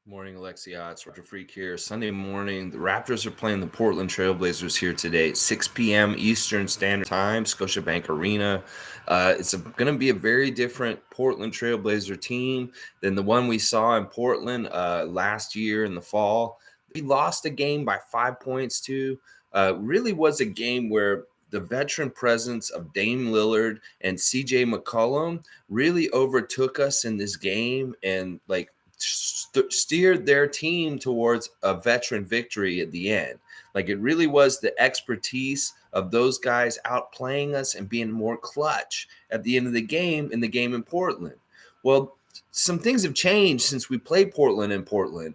Morning, Alexia. It's Raptor Freak here. Sunday morning, the Raptors are playing the Portland Trailblazers here today, 6 p.m. Eastern Standard Time, Scotiabank Arena. It's going to be a very different Portland Trailblazer team than the one we saw in Portland last year in the fall. We lost a game by 5 points to. Really was a game where the veteran presence of Dame Lillard and CJ McCollum really overtook us in this game and steered their team towards a veteran victory at the end. Like it really was the expertise of those guys outplaying us and being more clutch at the end of the game in Portland. Well, some things have changed since we played Portland in Portland.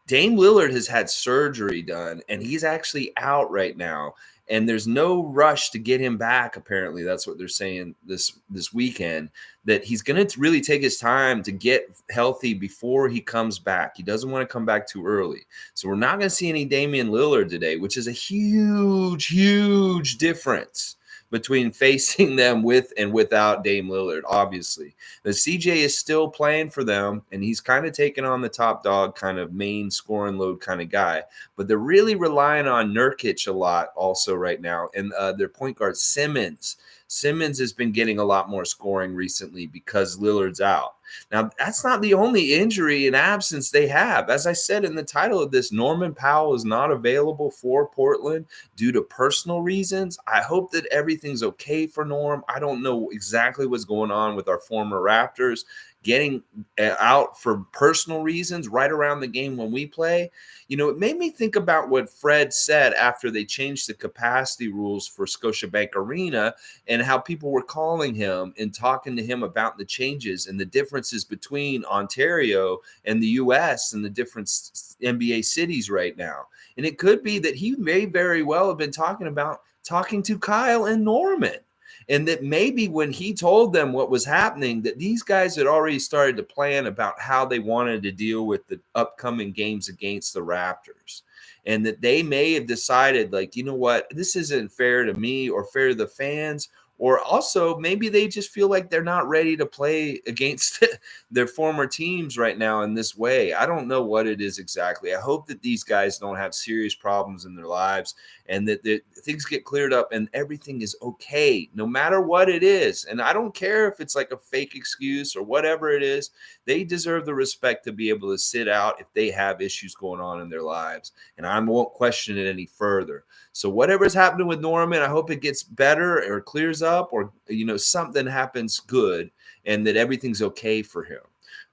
Dame Lillard has had surgery done, and he's actually out right now. And there's no rush to get him back. Apparently, that's what they're saying this weekend. That he's going to really take his time to get healthy before he comes back. He doesn't want to come back too early. So we're not going to see any Damian Lillard today, which is a huge, huge difference between facing them with and without Dame Lillard, obviously. The CJ is still playing for them, and he's kind of taking on the top dog kind of main scoring load kind of guy. But they're really relying on Nurkic a lot also right now, and their point guard Simmons. Simmons has been getting a lot more scoring recently because Lillard's out. Now, that's not the only injury and absence they have. As I said in the title of this, Norman Powell is not available for Portland due to personal reasons. I hope that everything's okay for Norm. I don't know exactly what's going on with our former Raptors getting out for personal reasons right around the game when we play. You know, it made me think about what Fred said after they changed the capacity rules for Scotiabank Arena and how people were calling him and talking to him about the changes and the differences between Ontario and the U.S. and the different NBA cities right now. And it could be that he may very well have been talking to Kyle and Norman. And that maybe when he told them what was happening, that these guys had already started to plan about how they wanted to deal with the upcoming games against the Raptors. And that they may have decided, like, you know what, this isn't fair to me or fair to the fans. Or also maybe they just feel like they're not ready to play against their former teams right now in this way. I don't know what it is exactly. I hope that these guys don't have serious problems in their lives and that things get cleared up and everything is okay, no matter what it is. And I don't care if it's like a fake excuse or whatever it is. They deserve the respect to be able to sit out if they have issues going on in their lives. And I won't question it any further. So whatever's happening with Norman, I hope it gets better or clears up or, you know, something happens good and that everything's okay for him.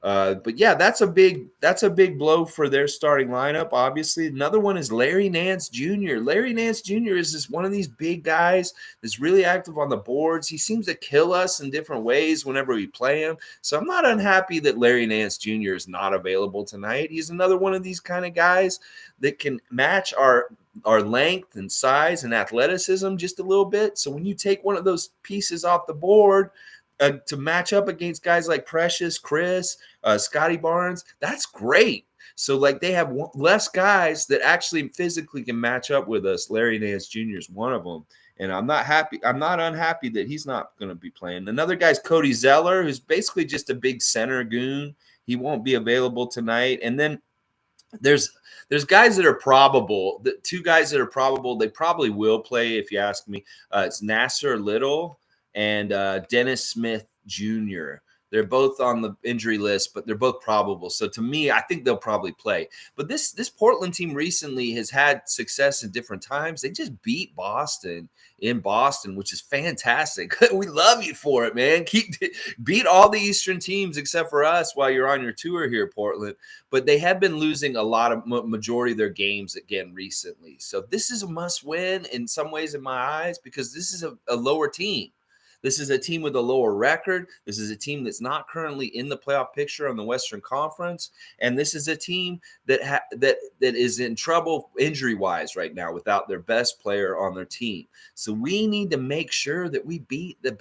But yeah, that's a big blow for their starting lineup. Obviously, another one is Larry Nance Jr. Larry Nance Jr. is just one of these big guys that's really active on the boards. He seems to kill us in different ways whenever we play him. So I'm not unhappy that Larry Nance Jr. is not available tonight. He's another one of these kind of guys that can match our length and size and athleticism just a little bit. So when you take one of those pieces off the board to match up against guys like Precious, Chris, Scotty Barnes, that's great. So like they have less guys that actually physically can match up with us. Larry Nance Jr. is one of them. And I'm not unhappy that he's not going to be playing. Another guy's Cody Zeller, who's basically just a big center goon. He won't be available tonight. And then there's guys that are probable. The two guys that are probable, they probably will play if you ask me. It's Nasser Little and Dennis Smith Jr. They're both on the injury list, but they're both probable. So to me, I think they'll probably play. But this Portland team recently has had success in different times. They just beat Boston in Boston, which is fantastic. We love you for it, man. Beat all the Eastern teams except for us while you're on your tour here, Portland. But they have been losing a lot of majority of their games again recently. So this is a must win in some ways in my eyes because this is a lower team. This is a team with a lower record. This is a team that's not currently in the playoff picture on the Western Conference, and this is a team that is in trouble injury-wise right now without their best player on their team. So we need to make sure that we beat them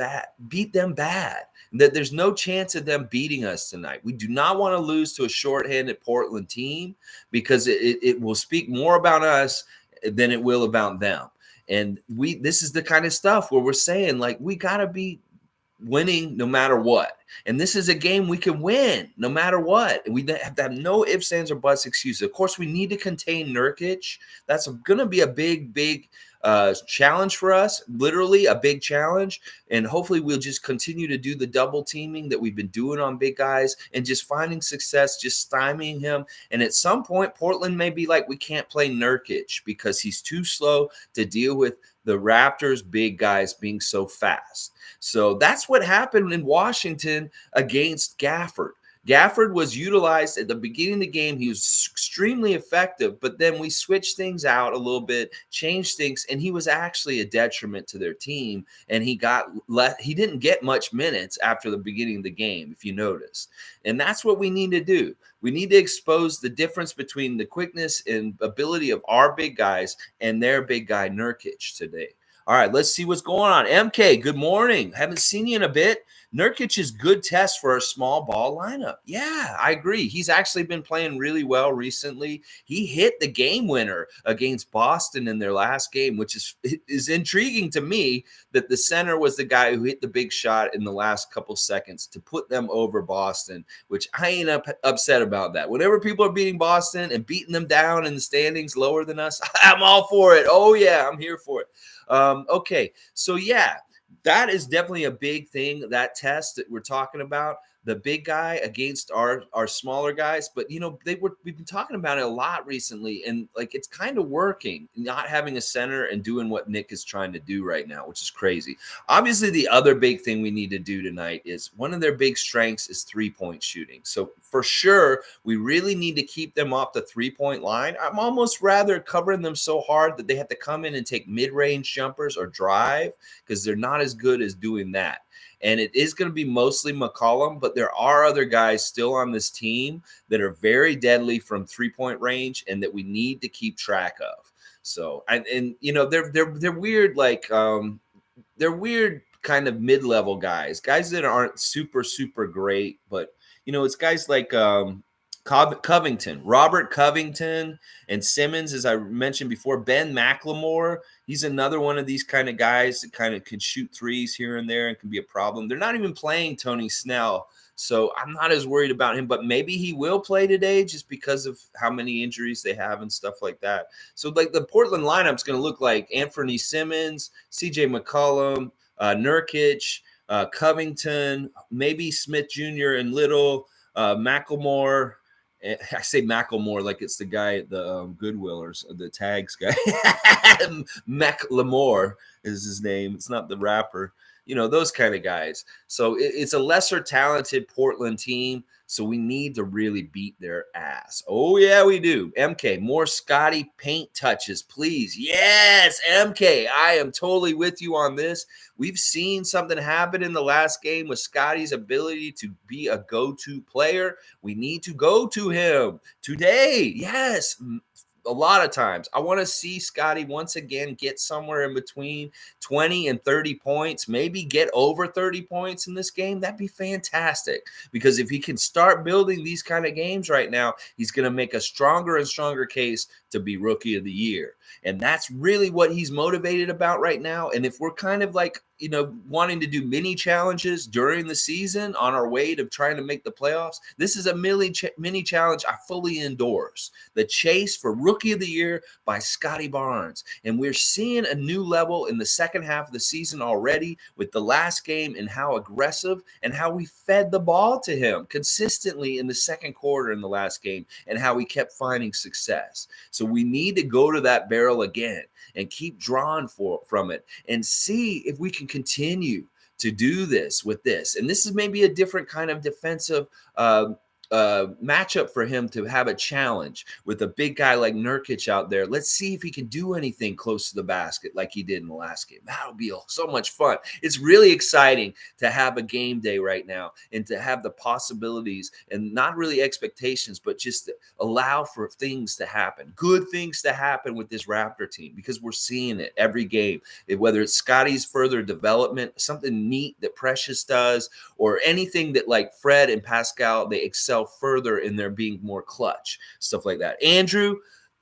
bad, and that there's no chance of them beating us tonight. We do not want to lose to a shorthanded Portland team because it will speak more about us than it will about them. And this is the kind of stuff where we're saying, like, we got to be winning no matter what. And this is a game we can win no matter what. We have to have no ifs, ands, or buts excuses. Of course, we need to contain Nurkic. That's going to be a big challenge for us, literally a big challenge. And hopefully we'll just continue to do the double teaming that we've been doing on big guys and just finding success, just stymieing him. And at some point, Portland may be like, we can't play Nurkic because he's too slow to deal with the Raptors' big guys being so fast. So that's what happened in Washington against Gafford. Gafford was utilized at the beginning of the game. He was extremely effective, but then we switched things out a little bit, changed things, and he was actually a detriment to their team. And he didn't get much minutes after the beginning of the game, if you notice. And that's what we need to do. We need to expose the difference between the quickness and ability of our big guys and their big guy Nurkic today. All right, let's see what's going on. MK, good morning. Haven't seen you in a bit. Nurkic is good test for a small ball lineup. Yeah, I agree. He's actually been playing really well recently. He hit the game winner against Boston in their last game, which is intriguing to me that the center was the guy who hit the big shot in the last couple seconds to put them over Boston, which I ain't upset about that. Whenever people are beating Boston and beating them down in the standings lower than us, I'm all for it. Oh, yeah, I'm here for it. Okay, so yeah, that is definitely a big thing, that test that we're talking about. The big guy against our smaller guys. But, we've been talking about it a lot recently, and like it's kind of working, not having a center and doing what Nick is trying to do right now, which is crazy. Obviously, the other big thing we need to do tonight is one of their big strengths is three-point shooting. So for sure, we really need to keep them off the three-point line. I'm almost rather covering them so hard that they have to come in and take mid-range jumpers or drive because they're not as good as doing that. And it is going to be mostly McCollum, but there are other guys still on this team that are very deadly from three-point range and that we need to keep track of. So, they're weird, like they're weird kind of mid-level guys that aren't super, super great, but it's guys like Covington, Robert Covington, and Simmons, as I mentioned before. Ben McLemore, he's another one of these kind of guys that kind of can shoot threes here and there and can be a problem. They're not even playing Tony Snell, so I'm not as worried about him, but maybe he will play today just because of how many injuries they have and stuff like that. So like the Portland lineup's going to look like Anthony Simmons, CJ McCollum, Nurkic, Covington, maybe Smith Jr. and Little, McLemore. I say Macklemore like it's the guy at the Goodwill or the tags guy. McLemore is his name. It's not the rapper. Those kind of guys. So it's a lesser talented Portland team. So we need to really beat their ass. Oh, yeah, we do. MK, more Scotty paint touches, please. Yes, MK, I am totally with you on this. We've seen something happen in the last game with Scotty's ability to be a go-to player. We need to go to him today. Yes, a lot of times. I want to see Scotty once again get somewhere in between 20 and 30 points, maybe get over 30 points in this game. That'd be fantastic, because if he can start building these kind of games right now, he's going to make a stronger and stronger case to be Rookie of the Year. And that's really what he's motivated about right now. And if we're kind of like, wanting to do mini challenges during the season on our way to trying to make the playoffs, this is a mini challenge I fully endorse. The chase for Rookie of the Year by Scotty Barnes. And we're seeing a new level in the second half of the season already with the last game and how aggressive and how we fed the ball to him consistently in the second quarter in the last game and how he kept finding success. So we need to go to that barrel again and keep drawing from it and see if we can continue to do this with this. And this is maybe a different kind of defensive matchup for him to have a challenge with a big guy like Nurkic out there. Let's see if he can do anything close to the basket like he did in the last game. That'll be so much fun. It's really exciting to have a game day right now and to have the possibilities and not really expectations, but just to allow for things to happen, good things to happen with this Raptor team, because we're seeing it every game. Whether it's Scotty's further development, something neat that Precious does, or anything that like Fred and Pascal, they excel further in their being more clutch, stuff like that. Andrew,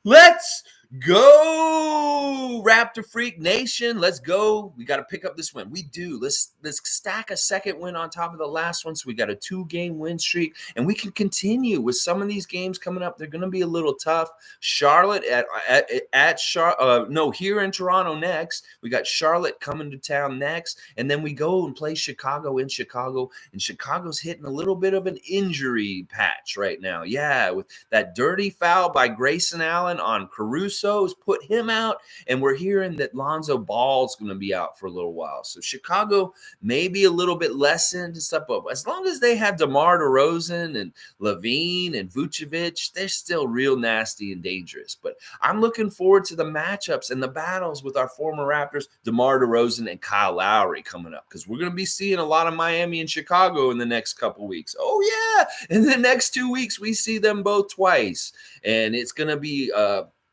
let's Go Raptor Freak Nation. Let's go. We got to pick up this win. We do. Let's stack a second win on top of the last one. So we got a 2-game win streak, and we can continue with some of these games coming up. They're going to be a little tough. Charlotte here in Toronto next. We got Charlotte coming to town next, and then we go and play Chicago in Chicago. And Chicago's hitting a little bit of an injury patch right now. Yeah, with that dirty foul by Grayson Allen on Caruso has put him out, and we're hearing that Lonzo Ball's going to be out for a little while. So Chicago may be a little bit lessened to step up. As long as they have DeMar DeRozan and Levine and Vucevic, they're still real nasty and dangerous. But I'm looking forward to the matchups and the battles with our former Raptors, DeMar DeRozan and Kyle Lowry coming up, because we're going to be seeing a lot of Miami and Chicago in the next couple weeks. Oh, yeah. In the next 2 weeks, we see them both twice, and it's going to be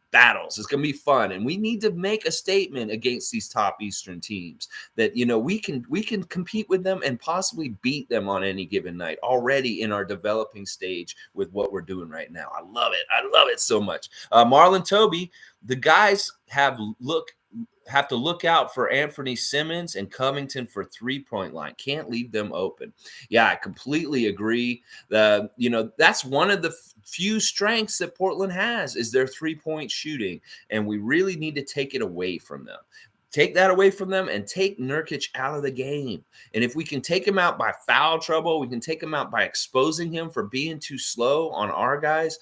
battles. It's going to be fun, and we need to make a statement against these top Eastern teams that we can compete with them and possibly beat them on any given night already in our developing stage with what we're doing right now. I love it so much. Marlon Toby, the guys have to look out for Anthony Simmons and Covington for three-point line. Can't leave them open. Yeah, I completely agree. That's one of the few strengths that Portland has is their three-point shooting, and we really need to take it away from them. Take that away from them and take Nurkic out of the game. And if we can take him out by foul trouble, we can take him out by exposing him for being too slow on our guys.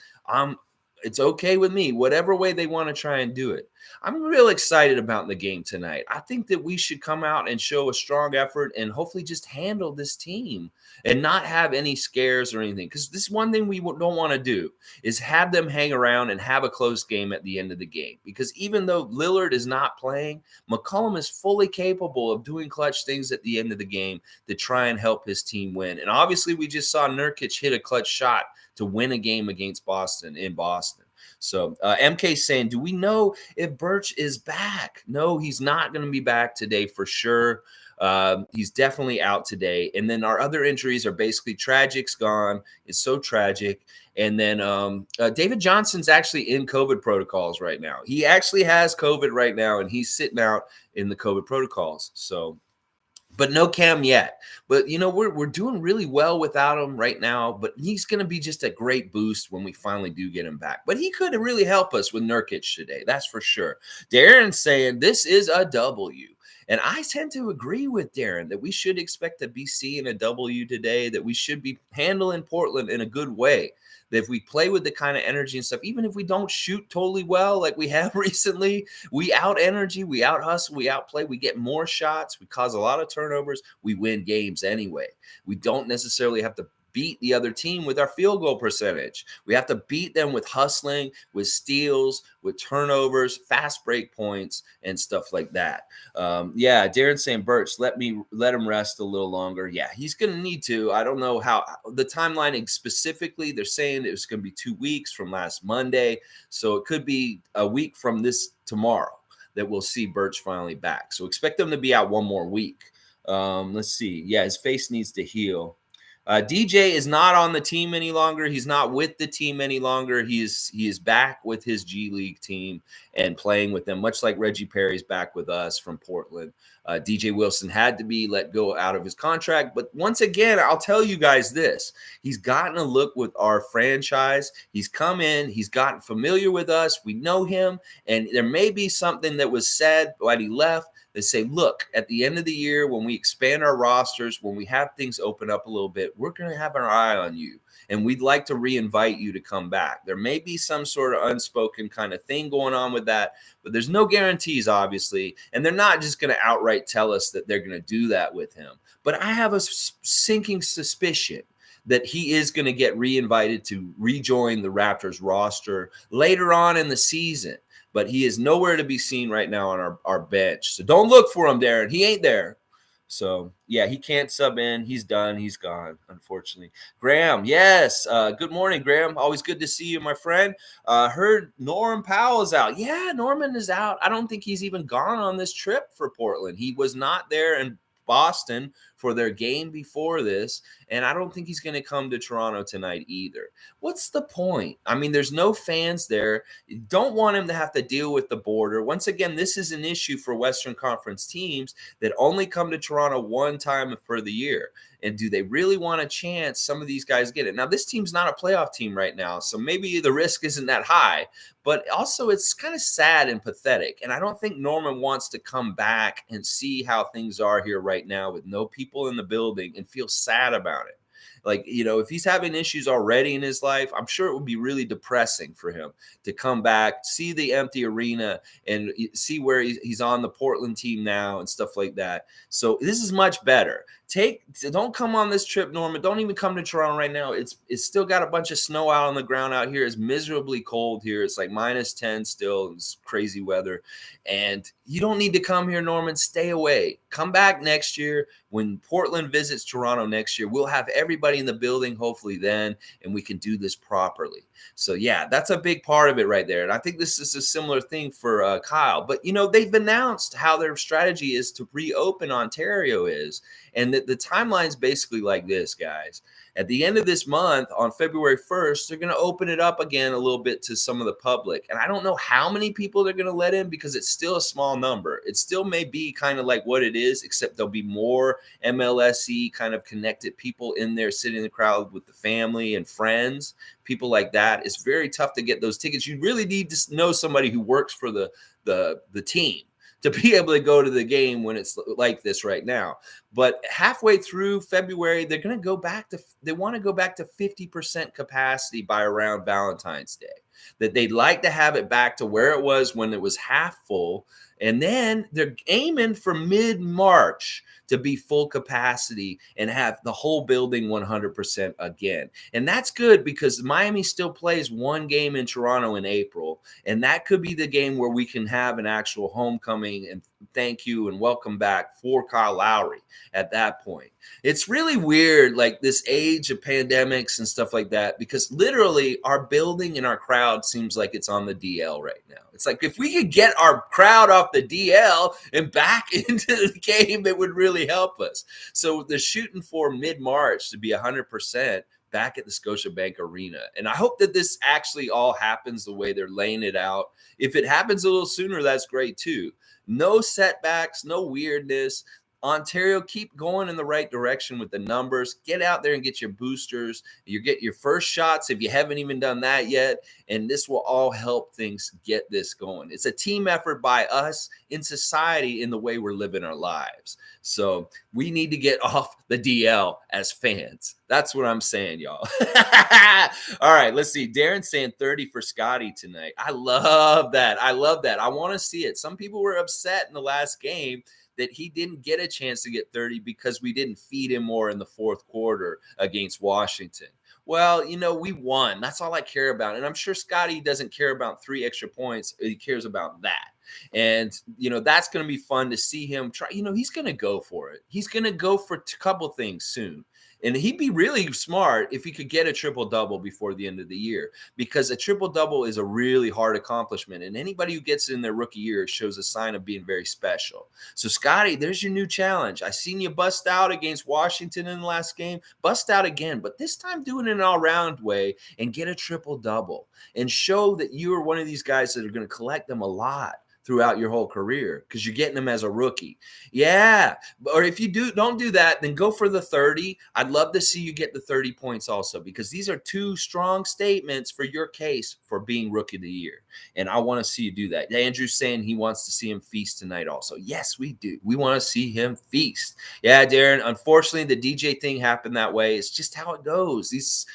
It's okay with me, whatever way they want to try and do it. I'm real excited about the game tonight. I think that we should come out and show a strong effort and hopefully just handle this team and not have any scares or anything. Because this is one thing we don't want to do is have them hang around and have a close game at the end of the game. Because even though Lillard is not playing, McCollum is fully capable of doing clutch things at the end of the game to try and help his team win. And obviously we just saw Nurkic hit a clutch shot to win a game against Boston in Boston. So MK saying, do we know if Birch is back? No, he's not going to be back today for sure. He's definitely out today. And then our other injuries are basically Tragic's gone. It's so tragic. And then David Johnson's actually in COVID protocols right now. He actually has COVID right now, and he's sitting out in the COVID protocols. So, but no Cam yet. But, we're doing really well without him right now. But he's going to be just a great boost when we finally do get him back. But he could really help us with Nurkic today. That's for sure. Darren's saying this is a W. And I tend to agree with Darren that we should expect to be seeing a W today, that we should be handling Portland in a good way. That if we play with the kind of energy and stuff, even if we don't shoot totally well like we have recently, we out energy, we out hustle, we outplay, we get more shots, we cause a lot of turnovers, we win games anyway. We don't necessarily have to beat the other team with our field goal percentage. We have to beat them with hustling, with steals, with turnovers, fast break points, and stuff like that. Darren saying, Birch, let him rest a little longer. Yeah, he's going to need to. I don't know how the timeline specifically. They're saying it was going to be 2 weeks from last Monday, so it could be a week from this tomorrow that we'll see Birch finally back. So expect them to be out one more week. Let's see. Yeah, his face needs to heal. DJ is not on the team any longer. He's not with the team any longer. He is back with his G League team and playing with them, much like Reggie Perry's back with us from Portland. DJ Wilson had to be let go out of his contract. But once again, I'll tell you guys this. He's gotten a look with our franchise. He's come in. He's gotten familiar with us. We know him. And there may be something that was said when he left. They say, look, at the end of the year, when we expand our rosters, when we have things open up a little bit, we're going to have our eye on you. And we'd like to re-invite you to come back. There may be some sort of unspoken kind of thing going on with that, but there's no guarantees, obviously. And they're not just going to outright tell us that they're going to do that with him. But I have a sinking suspicion that he is going to get re-invited to rejoin the Raptors roster later on in the season. But he is nowhere to be seen right now on our bench. So don't look for him, Darren. He ain't there. So, yeah, he can't sub in. He's done. He's gone, unfortunately. Graham, yes. Good morning, Graham. Always good to see you, my friend. Heard Norm Powell is out. Yeah, Norman is out. I don't think he's even gone on this trip for Portland. He was not there in Boston for their game before this, and I don't think he's going to come to Toronto tonight either. What's the point? I mean, there's no fans there. You don't want him to have to deal with the border. Once again, this is an issue for Western Conference teams that only come to Toronto one time for the year. And do they really want a chance? Some of these guys get it. Now, this team's not a playoff team right now, so maybe the risk isn't that high. But also, it's kind of sad and pathetic. And I don't think Norman wants to come back and see how things are here right now with no people in the building and feel sad about it. Like, if he's having issues already in his life, I'm sure it would be really depressing for him to come back, see the empty arena, and see where he's on the Portland team now and stuff like that. So this is much better. Don't come on this trip, Norman. Don't even come to Toronto right now. It's still got a bunch of snow out on the ground out here. It's miserably cold here. It's like -10 still. It's crazy weather. And you don't need to come here, Norman. Stay away. Come back next year. When Portland visits Toronto next year, we'll have everybody in the building, hopefully then, and we can do this properly. So, yeah, that's a big part of it right there. And I think this is a similar thing for Kyle. But, they've announced how their strategy is to reopen Ontario is. And the timeline's basically like this, guys. At the end of this month, on February 1st, they're going to open it up again a little bit to some of the public. And I don't know how many people they're going to let in because it's still a small number. It still may be kind of like what it is, except there'll be more MLSE kind of connected people in there sitting in the crowd with the family and friends, people like that. It's very tough to get those tickets. You really need to know somebody who works for the team to be able to go to the game when it's like this right now. But halfway through February, they want to go back to 50% capacity by around Valentine's Day. That they'd like to have it back to where it was when it was half full. And then they're aiming for mid-March to be full capacity and have the whole building 100% again. And that's good because Miami still plays one game in Toronto in April. And that could be the game where we can have an actual homecoming and thank you and welcome back for Kyle Lowry at that point. It's really weird, like this age of pandemics and stuff like that, because literally our building and our crowd seems like it's on the DL right now. It's like if we could get our crowd off the DL and back into the game, it would really help us. So they're shooting for mid-March to be 100% back at the Scotiabank Arena. And I hope that this actually all happens the way they're laying it out. If it happens a little sooner, that's great too. No setbacks, no weirdness. Ontario, keep going in the right direction with the numbers. Get out there and get your boosters. You get your first shots if you haven't even done that yet. And this will all help things get this going. It's a team effort by us in society in the way we're living our lives. So we need to get off the DL as fans. That's what I'm saying, y'all. All right, let's see. Darren's saying 30 for Scotty tonight. I love that. I want to see it. Some people were upset in the last game that he didn't get a chance to get 30 because we didn't feed him more in the fourth quarter against Washington. Well, we won. That's all I care about. And I'm sure Scotty doesn't care about 3 extra points. He cares about that. And, that's going to be fun to see him try. He's going to go for it. He's going to go for a couple things soon. And he'd be really smart if he could get a triple-double before the end of the year, because a triple-double is a really hard accomplishment. And anybody who gets it in their rookie year shows a sign of being very special. So, Scotty, there's your new challenge. I seen you bust out against Washington in the last game. Bust out again, but this time do it in an all-round way and get a triple-double and show that you are one of these guys that are going to collect them a lot throughout your whole career because you're getting them as a rookie. Yeah. Or if you don't do that, then go for the 30. I'd love to see you get the 30 points also, because these are 2 strong statements for your case for being rookie of the year. And I want to see you do that. Andrew's saying he wants to see him feast tonight also. Yes, we do. We want to see him feast. Yeah, Darren, unfortunately, the DJ thing happened that way. It's just how it goes. These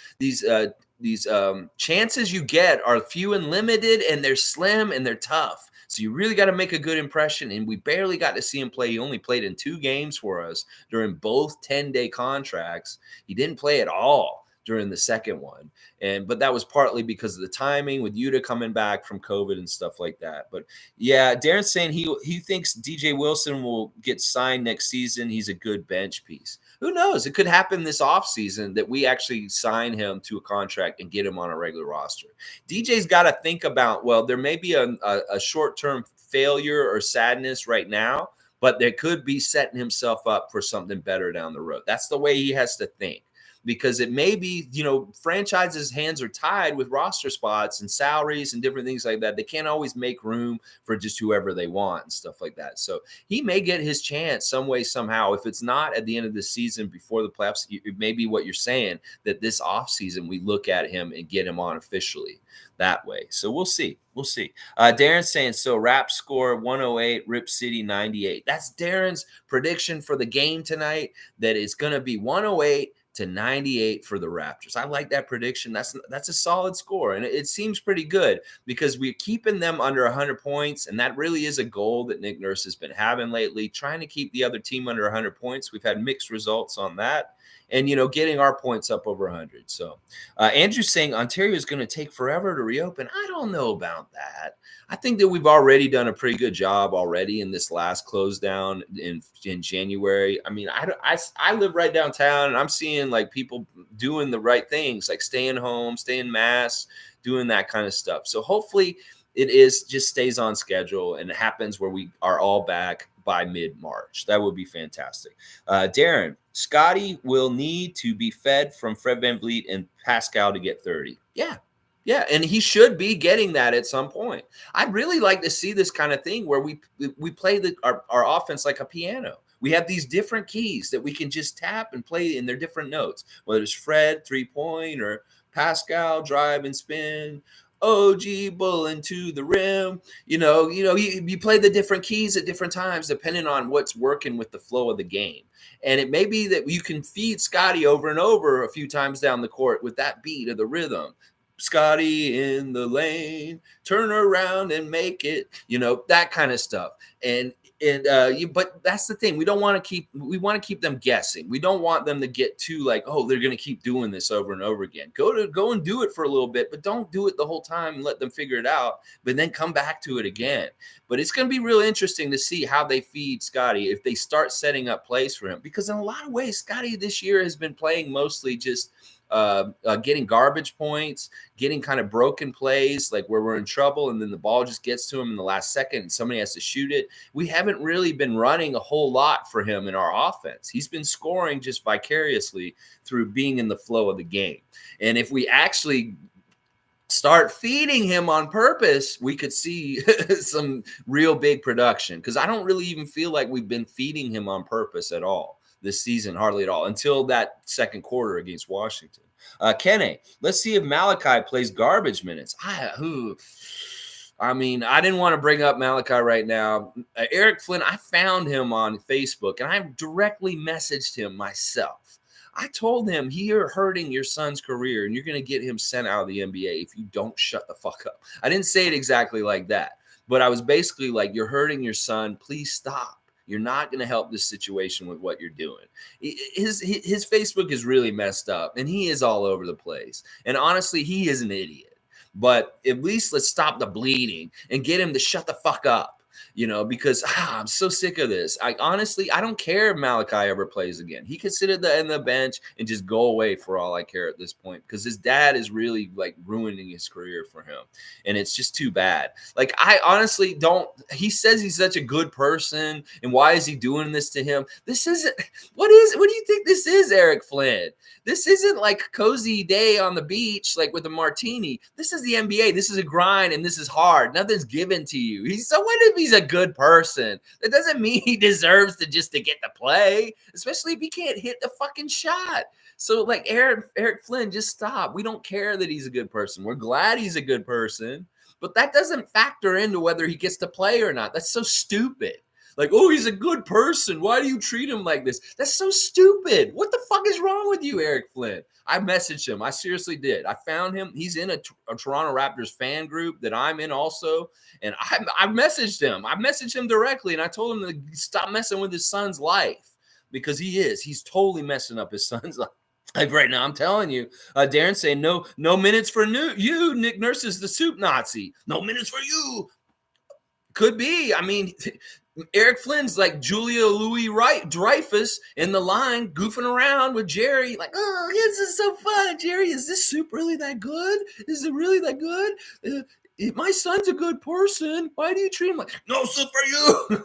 chances you get are few and limited, and they're slim and they're tough. So you really got to make a good impression. And we barely got to see him play. He only played in 2 games for us during both 10-day contracts. He didn't play at all during the second one. But that was partly because of the timing with Yuta coming back from COVID and stuff like that. But yeah, Darren's saying he thinks DJ Wilson will get signed next season. He's a good bench piece. Who knows? It could happen this offseason that we actually sign him to a contract and get him on a regular roster. DJ's got to think about, well, there may be a short-term failure or sadness right now, but there could be setting himself up for something better down the road. That's the way he has to think. Because it may be, franchises' hands are tied with roster spots and salaries and different things like that. They can't always make room for just whoever they want and stuff like that. So he may get his chance some way, somehow. If it's not at the end of the season before the playoffs, it may be what you're saying, that this offseason we look at him and get him on officially that way. So we'll see. We'll see. Darren's saying, so Raps score 108, Rip City 98. That's Darren's prediction for the game tonight, that it's going to be 108 to 98 for the Raptors. I like that prediction. That's a solid score, and it seems pretty good because we're keeping them under 100 points, and that really is a goal that Nick Nurse has been having lately, trying to keep the other team under 100 points. We've had mixed results on that, and getting our points up over 100. So Andrew's saying Ontario is going to take forever to reopen. I don't know about that. I think that we've already done a pretty good job already in this last close down in January. I mean, I live right downtown, and I'm seeing like people doing the right things, like staying home, staying masks, doing that kind of stuff. So hopefully it just stays on schedule and it happens where we are all back by mid-March. That would be fantastic. Darren, Scotty will need to be fed from Fred VanVleet and Pascal to get 30. Yeah, and he should be getting that at some point. I'd really like to see this kind of thing where we play our offense like a piano. We have these different keys that we can just tap and play in their different notes, whether it's Fred, 3-point, or Pascal, drive and spin, OG, bulling to the rim. You play the different keys at different times depending on what's working with the flow of the game. And it may be that you can feed Scotty over and over a few times down the court with that beat of the rhythm. Scotty in the lane, turn around and make it, that kind of stuff. But that's the thing. We want to keep them guessing. We don't want them to get too like, oh, they're going to keep doing this over and over again. Go and do it for a little bit, but don't do it the whole time and let them figure it out, but then come back to it again. But it's going to be real interesting to see how they feed Scotty if they start setting up plays for him, because in a lot of ways, Scotty this year has been playing mostly just getting garbage points, getting kind of broken plays, like where we're in trouble and then the ball just gets to him in the last second and somebody has to shoot it. We haven't really been running a whole lot for him in our offense. He's been scoring just vicariously through being in the flow of the game. And if we actually start feeding him on purpose, we could see some real big production, because I don't really even feel like we've been feeding him on purpose at all this season, hardly at all, until that second quarter against Washington. Kenne, let's see if Malachi plays garbage minutes. I didn't want to bring up Malachi right now. Eric Flynn, I found him on Facebook, and I directly messaged him myself. I told him, you're hurting your son's career, and you're going to get him sent out of the NBA if you don't shut the fuck up. I didn't say it exactly like that, but I was basically like, you're hurting your son. Please stop. You're not going to help this situation with what you're doing. His Facebook is really messed up, and he is all over the place. And honestly, he is an idiot. But at least let's stop the bleeding and get him to shut the fuck up. Because I'm so sick of this. I don't care if Malachi ever plays again. He could sit at the end of the bench and just go away for all I care at this point, because his dad is really like ruining his career for him. And it's just too bad. Like, I honestly don't, he says he's such a good person, and why is he doing this to him? This isn't, what do you think this is, Eric Flynn? This isn't like a cozy day on the beach, like with a martini. This is the NBA. This is a grind, and this is hard. Nothing's given to you. So what if he's a good person? That doesn't mean he deserves to get to play, especially if he can't hit the fucking shot. So like Eric Flynn, just stop. We don't care that he's a good person. We're glad he's a good person, but that doesn't factor into whether he gets to play or not. That's so stupid. Like, oh, he's a good person. Why do you treat him like this? That's so stupid. What the fuck is wrong with you, Eric Flynn? I messaged him. I seriously did. I found him. He's in a Toronto Raptors fan group that I'm in also. And I messaged him. I messaged him directly, and I told him to stop messing with his son's life, because he's totally messing up his son's life. Like right now, I'm telling you, Darren saying no minutes for you. Nick Nurse is the soup Nazi. No minutes for you. Could be. I mean, Eric Flynn's like Julia Louis-Dreyfus in the line, goofing around with Jerry. Like, oh, this is so fun, Jerry. Is this soup really that good? Is it really that good? my son's a good person. Why do you treat him like, no, so for you?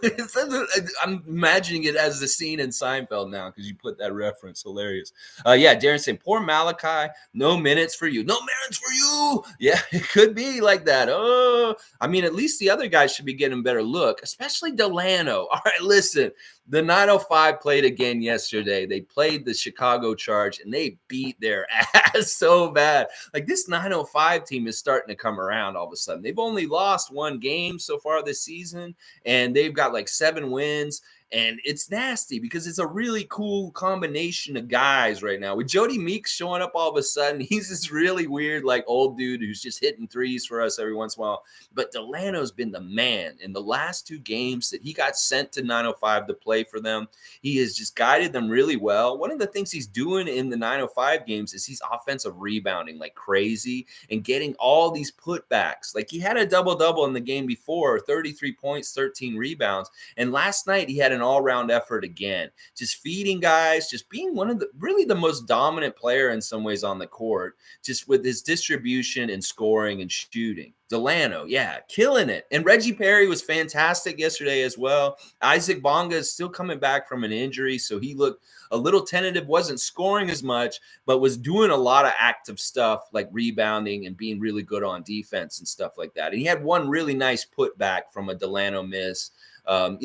I'm imagining it as the scene in Seinfeld now because you put that reference. Hilarious. Yeah, Darren saying, poor Malachi, no minutes for you. No minutes for you. Yeah, it could be like that. Oh, I mean, at least the other guys should be getting a better look, especially Delano. All right, listen. The 905 played again yesterday. They played the Chicago Charge and they beat their ass so bad. Like this 905 team is starting to come around all of a sudden. They've only lost one game so far this season, and they've got like 7 wins. And it's nasty because it's a really cool combination of guys right now. With Jody Meeks showing up all of a sudden, he's this really weird, like old dude who's just hitting threes for us every once in a while. But Delano's been the man in the last 2 games that he got sent to 905 to play for them. He has just guided them really well. One of the things he's doing in the 905 games is he's offensive rebounding like crazy and getting all these putbacks. Like he had a double-double in the game before, 33 points, 13 rebounds. And last night he had an all-round effort again, just feeding guys, just being one of the really the most dominant player in some ways on the court, just with his distribution and scoring and shooting. Delano, yeah, killing it. And Reggie Perry was fantastic yesterday as well. Isaac Bonga is still coming back from an injury, so he looked a little tentative, wasn't scoring as much, but was doing a lot of active stuff like rebounding and being really good on defense and stuff like that. And he had one really nice putback from a Delano miss. And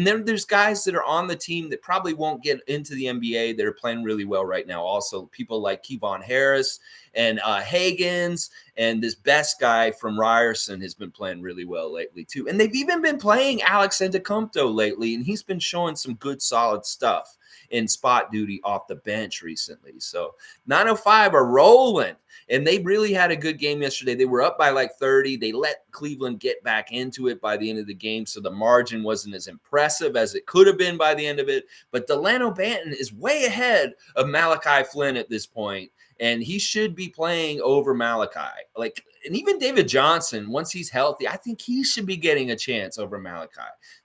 then there's guys that are on the team that probably won't get into the NBA that are playing really well right now. Also, people like Kevon Harris and Higgins, and this best guy from Ryerson has been playing really well lately too. And they've even been playing Alex Antetokounmpo lately, and he's been showing some good, solid stuff in spot duty off the bench recently. So 905 are rolling. And they really had a good game yesterday. They were up by like 30. They let Cleveland get back into it by the end of the game. So the margin wasn't as impressive as it could have been by the end of it. But Delano Banton is way ahead of Malachi Flynn at this point. And he should be playing over Malachi. And even David Johnson, once he's healthy, I think he should be getting a chance over Malachi.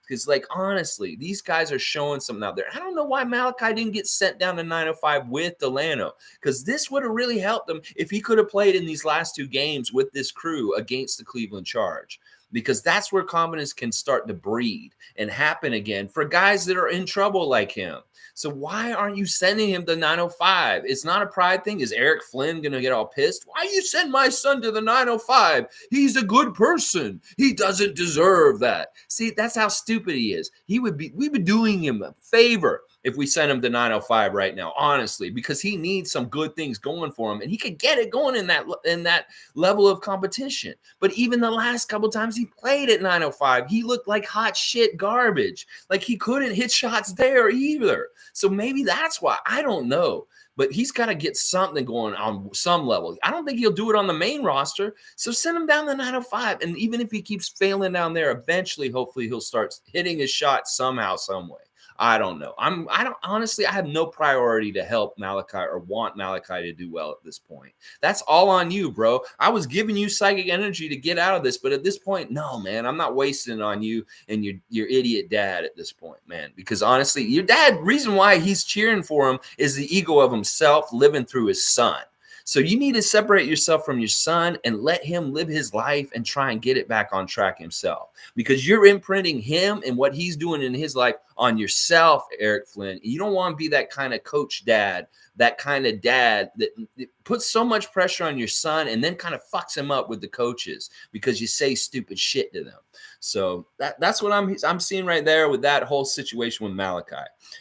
Because, honestly, these guys are showing something out there. I don't know why Malachi didn't get sent down to 905 with Delano, because this would have really helped him if he could have played in these last 2 games with this crew against the Cleveland Charge, because that's where confidence can start to breed and happen again for guys that are in trouble like him. So why aren't you sending him to 905? It's not a pride thing. Is Eric Flynn going to get all pissed? Why you send my son to the 905? He's a good person. He doesn't deserve that. See, that's how stupid he is. We'd be doing him a favor if we sent him to 905 right now, honestly, because he needs some good things going for him, and he could get it going in that level of competition. But even the last couple times he played at 905, he looked like hot shit garbage. Like he couldn't hit shots there either. So maybe that's why. I don't know. But he's got to get something going on some level. I don't think he'll do it on the main roster. So send him down to 905. And even if he keeps failing down there, eventually, hopefully, he'll start hitting his shot somehow, some way. I don't know. Honestly, I have no priority to help Malachi or want Malachi to do well at this point. That's all on you, bro. I was giving you psychic energy to get out of this, but at this point, no, man, I'm not wasting it on you and your idiot dad at this point, man. Because honestly, your dad, reason why he's cheering for him is the ego of himself living through his son. So you need to separate yourself from your son and let him live his life and try and get it back on track himself, because you're imprinting him and what he's doing in his life on yourself, Eric Flynn. You don't want to be that kind of coach dad, that kind of dad that puts so much pressure on your son and then kind of fucks him up with the coaches because you say stupid shit to them. So that's what I'm seeing right there with that whole situation with Malachi.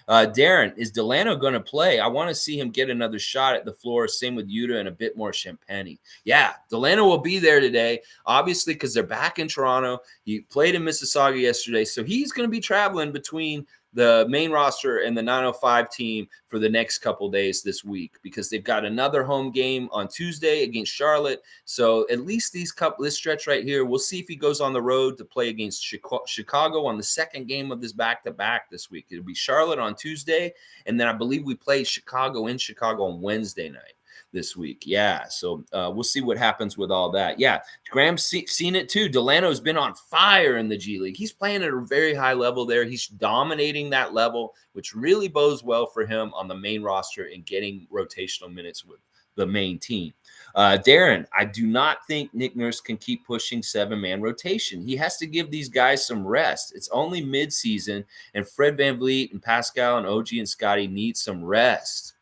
Darren, is Delano going to play? I want to see him get another shot at the floor. Same with Yuta and a bit more Champagne. Yeah, Delano will be there today, obviously, because they're back in Toronto. He played in Mississauga yesterday, so he's going to be traveling between the main roster and the 905 team for the next couple days this week, because they've got another home game on Tuesday against Charlotte. So at least this stretch right here, we'll see if he goes on the road to play against Chicago on the second game of this back-to-back this week. It'll be Charlotte on Tuesday, and then I believe we play Chicago in Chicago on Wednesday night this week. Yeah, so we'll see what happens with all that. Yeah, Graham's seen it too. Delano's been on fire in the G League. He's playing at a very high level there. He's dominating that level, which really bodes well for him on the main roster and getting rotational minutes with the main team. Darren, I do not think Nick Nurse can keep pushing 7-man rotation. He has to give these guys some rest. It's only midseason, and Fred VanVleet and Pascal and OG and Scotty need some rest.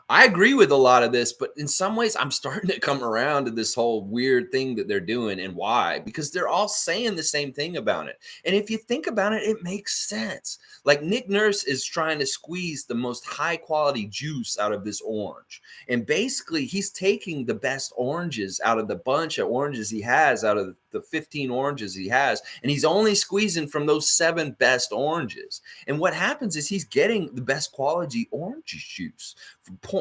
I agree with a lot of this, but in some ways, I'm starting to come around to this whole weird thing that they're doing and why, because they're all saying the same thing about it. And if you think about it, it makes sense. Like Nick Nurse is trying to squeeze the most high quality juice out of this orange. And basically, he's taking the best oranges out of the bunch of oranges he has, out of the 15 oranges he has, and he's only squeezing from those 7 best oranges. And what happens is he's getting the best quality orange juice,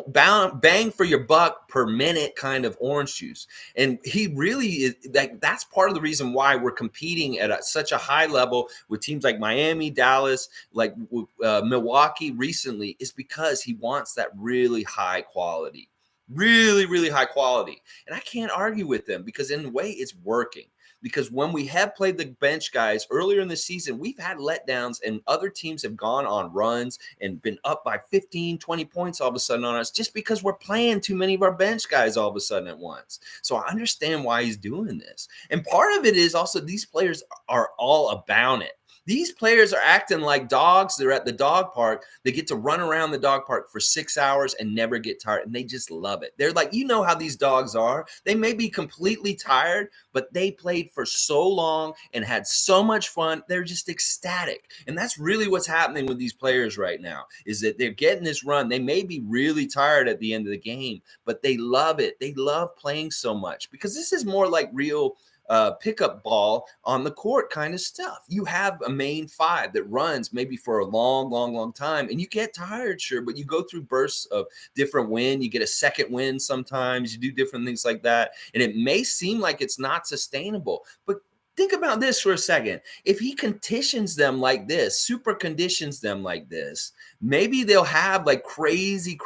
bang for your buck per minute kind of orange juice. And he really is like, that's part of the reason why we're competing at such a high level with teams like Miami, Dallas, like Milwaukee recently, is because he wants that really high quality, really high quality. And I can't argue with them, because in a way it's working. Because when we have played the bench guys earlier in the season, we've had letdowns, and other teams have gone on runs and been up by 15, 20 points all of a sudden on us, just because we're playing too many of our bench guys all of a sudden at once. So I understand why he's doing this. And part of it is also these players are all about it. These players are acting like dogs. They're at the dog park. They get to run around the dog park for 6 hours and never get tired. And they just love it. They're like, you know how these dogs are. They may be completely tired, but they played for so long and had so much fun. They're just ecstatic. And that's really what's happening with these players right now, is that they're getting this run. They may be really tired at the end of the game, but they love it. They love playing so much, because this is more like real pickup ball on the court kind of stuff. You have a main 5 that runs maybe for a long time, and you get tired, sure, but you go through bursts of different win. You get a second win sometimes. You do different things like that, and it may seem like it's not sustainable, but think about this for a second. If he conditions them like this, super conditions them like this, maybe they'll have like crazy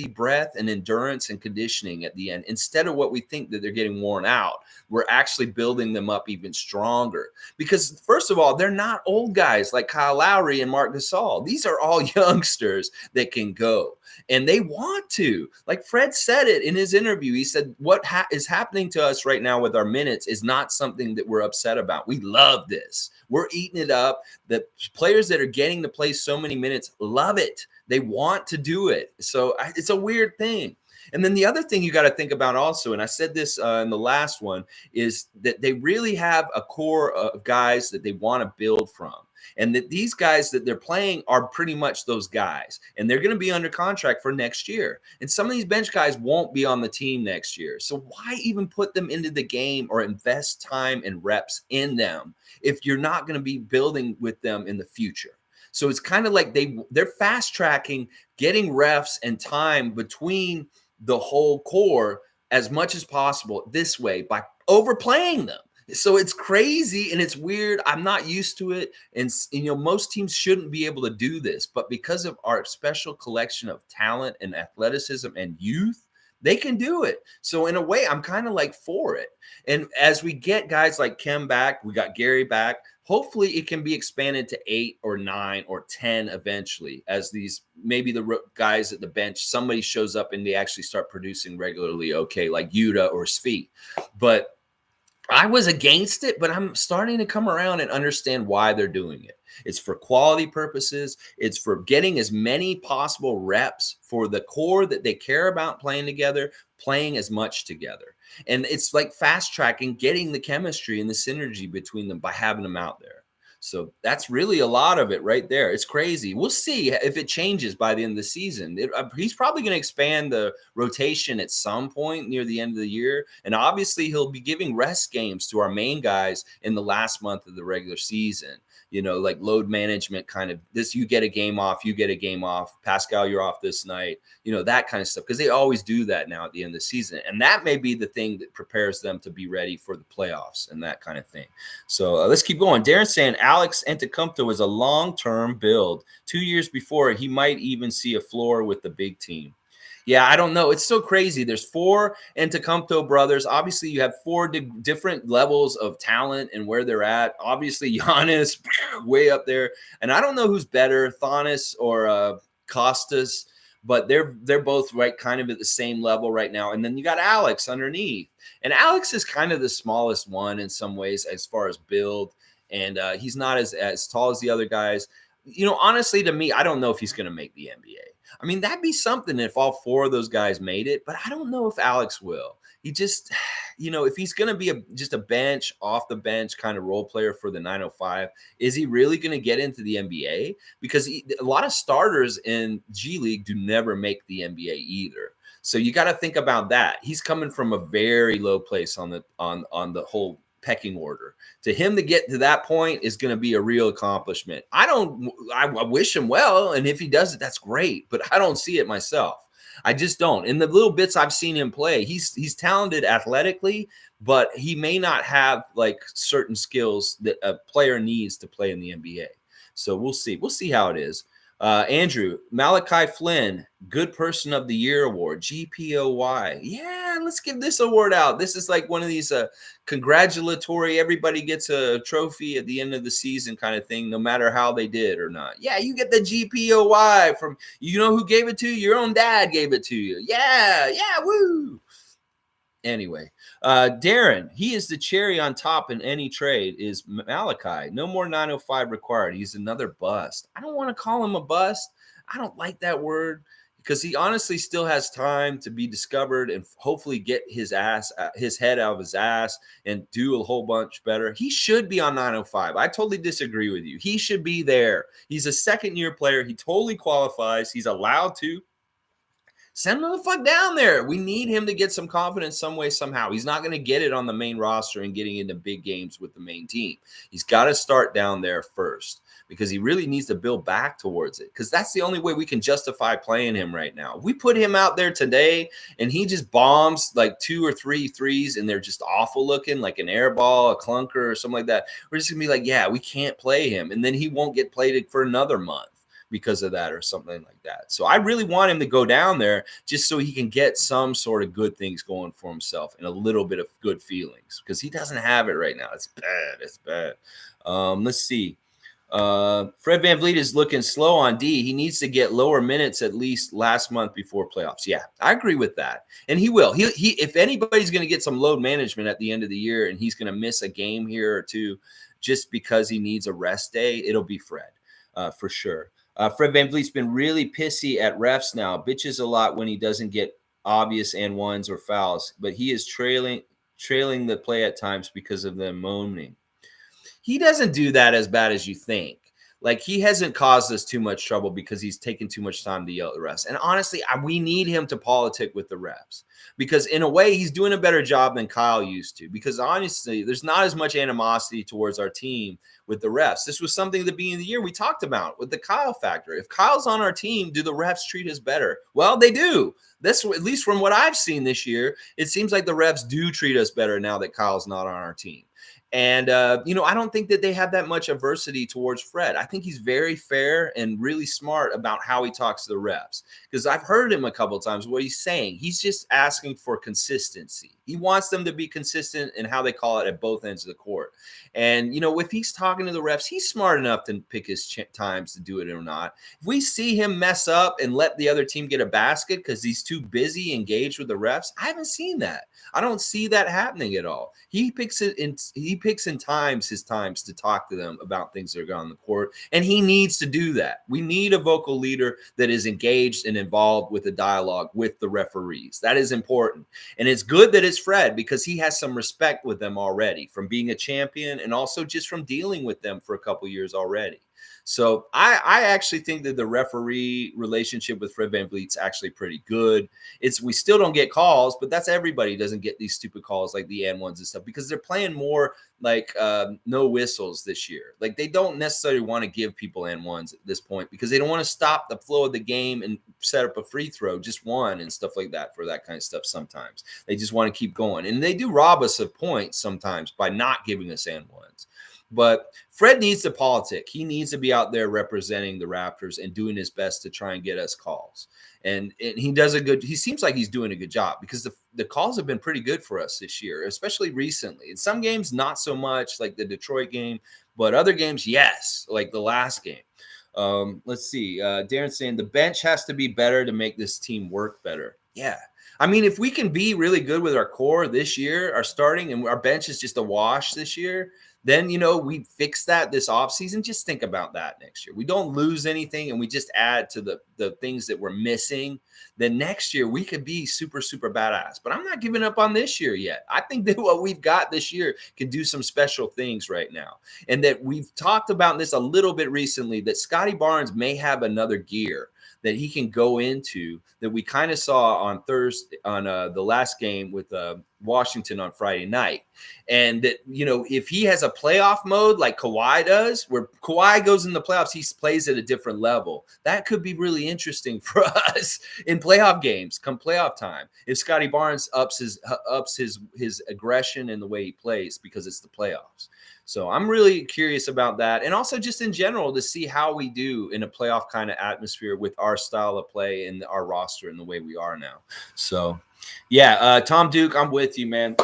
breath and endurance and conditioning at the end, instead of what we think that they're getting worn out. We're actually building them up even stronger, because first of all, they're not old guys like Kyle Lowry and Marc Gasol. These are all youngsters that can go, and they want to. Like Fred said it in his interview. He said, what is happening to us right now with our minutes is not something that we're upset about. We love this. We're eating it up. The players that are getting to play so many minutes love it. They want to do it. So it's a weird thing. And then the other thing you got to think about also, and I said this in the last one, is that they really have a core of guys that they want to build from. And that these guys that they're playing are pretty much those guys. And they're going to be under contract for next year. And some of these bench guys won't be on the team next year. So why even put them into the game or invest time and reps in them if you're not going to be building with them in the future? So it's kind of like they're fast tracking getting refs and time between the whole core as much as possible this way by overplaying them. So it's crazy and it's weird. I'm not used to it. And most teams shouldn't be able to do this, but because of our special collection of talent and athleticism and youth, they can do it. So in a way, I'm kind of like for it. And as we get guys like Kem back, we got Gary back, hopefully it can be expanded to 8 or 9 or 10 eventually, as these, maybe the guys at the bench, somebody shows up and they actually start producing regularly, okay, like Yuta or Svi. But I was against it, but I'm starting to come around and understand why they're doing it. It's for quality purposes. It's for getting as many possible reps for the core that they care about playing together, playing as much together. And it's like fast tracking, getting the chemistry and the synergy between them by having them out there. So that's really a lot of it right there. It's crazy. We'll see if it changes by the end of the season. He's probably going to expand the rotation at some point near the end of the year. And obviously he'll be giving rest games to our main guys in the last month of the regular season. Like load management kind of this, you get a game off, you get a game off. Pascal, you're off this night, that kind of stuff. Because they always do that now at the end of the season. And that may be the thing that prepares them to be ready for the playoffs and that kind of thing. So let's keep going. Darren's saying Alex Antetokounmpo is a long-term build. 2 years before, he might even see a floor with the big team. Yeah, I don't know. It's so crazy. There's 4 Antetokounmpo brothers. Obviously, you have 4 different levels of talent and where they're at. Obviously, Giannis way up there. And I don't know who's better, Thonis or Costas. but they're both right kind of at the same level right now. And then you got Alex underneath, and Alex is kind of the smallest one in some ways as far as build, and he's not as tall as the other guys. Honestly, to me, I don't know if he's going to make the NBA. I mean, that'd be something if all four of those guys made it, but I don't know if Alex will. He just, if he's going to be just a bench, off the bench kind of role player for the 905, is he really going to get into the NBA? Because a lot of starters in G League do never make the NBA either. So you got to think about that. He's coming from a very low place on the whole pecking order. To him to get to that point is going to be a real accomplishment. I wish him well, and if he does it, that's great. But I don't see it myself. I just don't. In the little bits I've seen him play, he's talented athletically, but he may not have like certain skills that a player needs to play in the NBA. So we'll see. We'll see how it is. Andrew, Malachi Flynn, Good Person of the Year Award, GPOY. Yeah, let's give this award out. This is like one of these congratulatory, everybody gets a trophy at the end of the season kind of thing, no matter how they did or not. Yeah, you get the GPOY from, who gave it to you? Your own dad gave it to you. Yeah, woo. Anyway, Darren, he is the cherry on top in any trade, is Malachi. No more 905 required. He's another bust. I don't want to call him a bust. I don't like that word because he honestly still has time to be discovered and hopefully get his head out of his ass and do a whole bunch better. He should be on 905. I totally disagree with you. He should be there. He's a second-year player. He totally qualifies. He's allowed to. Send him the fuck down there. We need him to get some confidence some way, somehow. He's not going to get it on the main roster and getting into big games with the main team. He's got to start down there first because he really needs to build back towards it because that's the only way we can justify playing him right now. If we put him out there today and he just bombs like 2 or 3 threes and they're just awful looking, like an air ball, a clunker or something like that, we're just going to be like, yeah, we can't play him. And then he won't get played for another month because of that or something like that. So I really want him to go down there just so he can get some sort of good things going for himself and a little bit of good feelings because he doesn't have it right now. It's bad. It's bad. Let's see. Fred VanVleet is looking slow on D. He needs to get lower minutes at least last month before playoffs. Yeah, I agree with that. And he will. He if anybody's going to get some load management at the end of the year and he's going to miss a game here or two just because he needs a rest day, it'll be Fred for sure. Fred VanVleet's been really pissy at refs now. Bitches a lot when he doesn't get obvious and ones or fouls, but he is trailing the play at times because of them moaning. He doesn't do that as bad as you think. Like, he hasn't caused us too much trouble because he's taken too much time to yell at the refs. And honestly, we need him to politic with the refs because in a way, he's doing a better job than Kyle used to because honestly, there's not as much animosity towards our team with the refs. This was something at the beginning of the year we talked about with the Kyle factor. If Kyle's on our team, do the refs treat us better? Well, they do. That's at least from what I've seen this year. It seems like the refs do treat us better now that Kyle's not on our team. And, I don't think that they have that much adversity towards Fred. I think he's very fair and really smart about how he talks to the refs because I've heard him a couple of times what he's saying. He's just asking for consistency. He wants them to be consistent in how they call it at both ends of the court. And, if he's talking to the refs, he's smart enough to pick his times to do it or not. If we see him mess up and let the other team get a basket because he's too busy engaged with the refs, I haven't seen that. I don't see that happening at all. He picks his times to talk to them about things that are going on the court, and he needs to do that. We need a vocal leader that is engaged and involved with the dialogue with the referees. That is important, and it's good that it's Fred because he has some respect with them already from being a champion and also just from dealing with them for a couple years already. So I actually think that the referee relationship with Fred VanVleet's actually pretty good. We still don't get calls, but that's everybody doesn't get these stupid calls like the and ones and stuff because they're playing more like no whistles this year. Like they don't necessarily want to give people and ones at this point because they don't want to stop the flow of the game and set up a free throw, just one and stuff like that for that kind of stuff. Sometimes they just want to keep going and they do rob us of points sometimes by not giving us and ones. But Fred needs to politic. He needs to be out there representing the Raptors and doing his best to try and get us calls. And he seems like he's doing a good job because the calls have been pretty good for us this year, especially recently. In some games, not so much like the Detroit game, but other games, yes, like the last game. Let's see. Darren saying the bench has to be better to make this team work better. Yeah. I mean, if we can be really good with our core this year, our starting and our bench is just a wash this year, then, we fix that this offseason. Just think about that next year. We don't lose anything and we just add to the things that we're missing. Then next year we could be super, super badass. But I'm not giving up on this year yet. I think that what we've got this year can do some special things right now. And that we've talked about this a little bit recently, that Scotty Barnes may have another gear that he can go into that we kind of saw on Thursday on the last game with Washington on Friday night. And that, if he has a playoff mode like Kawhi does, where Kawhi goes in the playoffs, he plays at a different level. That could be really interesting for us in playoff games come playoff time. If Scotty Barnes ups his aggression and the way he plays because it's the playoffs. So I'm really curious about that. And also just in general to see how we do in a playoff kind of atmosphere with our style of play and our roster and the way we are now. So, yeah, Tom Duke, I'm with you, man.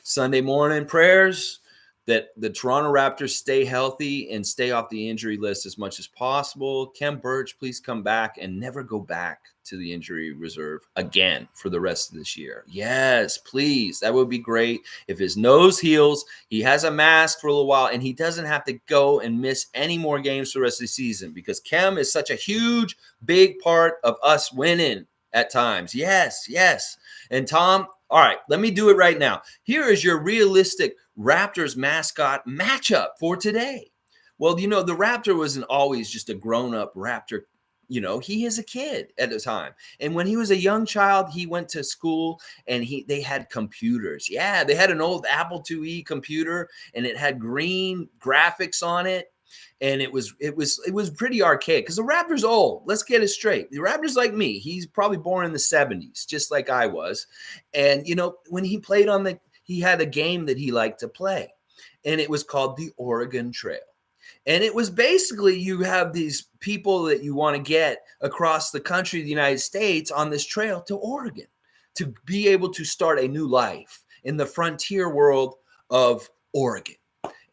Sunday morning prayers that the Toronto Raptors stay healthy and stay off the injury list as much as possible. Kem Birch, please come back and never go back to the injury reserve again for the rest of this year. Yes, please. That would be great. If his nose heals, he has a mask for a little while, and he doesn't have to go and miss any more games for the rest of the season because Kem is such a huge, big part of us winning at times. Yes, yes. And Tom, all right, let me do it right now. Here is your realistic Raptors mascot matchup for today. Well, the Raptor wasn't always just a grown-up Raptor. He is a kid at the time. And when he was a young child, he went to school and they had computers. Yeah, they had an old Apple IIe computer and it had green graphics on it. And it was pretty archaic because the Raptor's old. Let's get it straight. The Raptor's like me. He's probably born in the 70s, just like I was. And, when he played he had a game that he liked to play. And it was called the Oregon Trail. And it was basically you have these people that you want to get across the country, the United States, on this trail to Oregon to be able to start a new life in the frontier world of Oregon.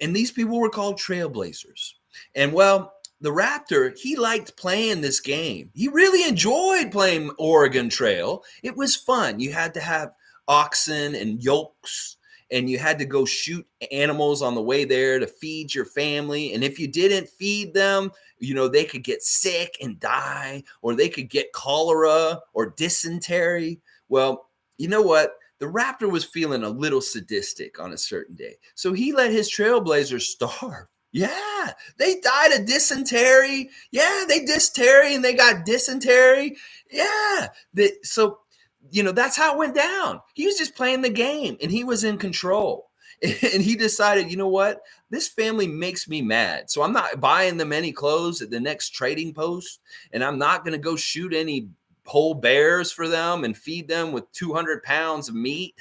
And these people were called Trailblazers. And well, the Raptor, he liked playing this game. He really enjoyed playing Oregon Trail. It was fun. You had to have oxen and yokes, and you had to go shoot animals on the way there to feed your family. And if you didn't feed them, they could get sick and die, or they could get cholera or dysentery. Well, you know what? The Raptor was feeling a little sadistic on a certain day. So he let his Trailblazers starve. Yeah, they died of dysentery. Yeah, they dysentery and they got dysentery. Yeah. That's how it went down. He was just playing the game and he was in control. And he decided, you know what? This family makes me mad. So I'm not buying them any clothes at the next trading post. And I'm not going to go shoot any whole bears for them and feed them with 200 pounds of meat.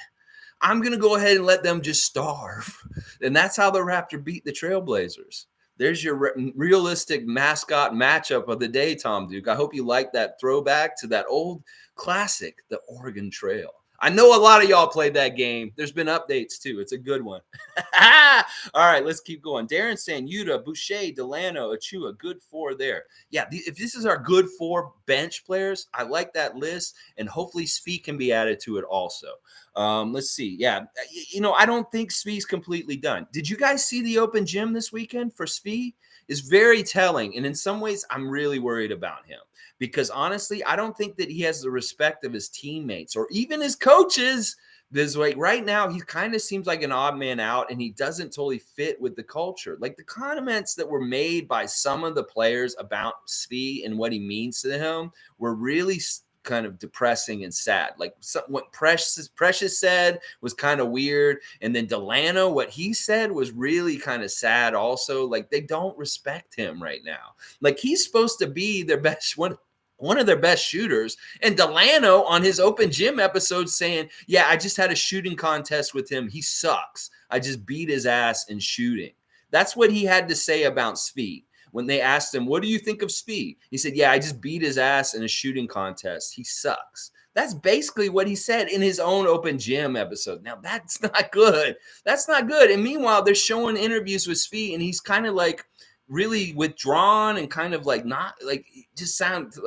I'm going to go ahead and let them just starve. And that's how the Raptor beat the Trailblazers. There's your realistic mascot matchup of the day, Tom Duke. I hope you like that throwback to that old classic, the Oregon Trail. I know a lot of y'all played that game. There's been updates too. It's a good one. All right, let's keep going. Darren saying Yuta, Boucher, Delano, Achua, good four there. Yeah, if this is our good four bench players, I like that list, and hopefully Svi can be added to it also. Let's see. Yeah, I don't think Svi's completely done. Did you guys see the open gym this weekend for Svi? It's very telling, and in some ways, I'm really worried about him. Because honestly, I don't think that he has the respect of his teammates or even his coaches. This like right now, he kind of seems like an odd man out, and he doesn't totally fit with the culture. Like the comments that were made by some of the players about Svi and what he means to him were really kind of depressing and sad. Like what Precious said was kind of weird, and then Delano, what he said was really kind of sad also. Like they don't respect him right now. Like he's supposed to be their best one of their best shooters. And Delano on his open gym episode saying, yeah, I just had a shooting contest with him. He sucks. I just beat his ass in shooting. That's what he had to say about Svi. When they asked him, what do you think of Svi? He said, yeah, I just beat his ass in a shooting contest. He sucks. That's basically what he said in his own open gym episode. Now, that's not good. That's not good. And meanwhile, they're showing interviews with Svi, and he's kind of like, really withdrawn and kind of like not like just sounds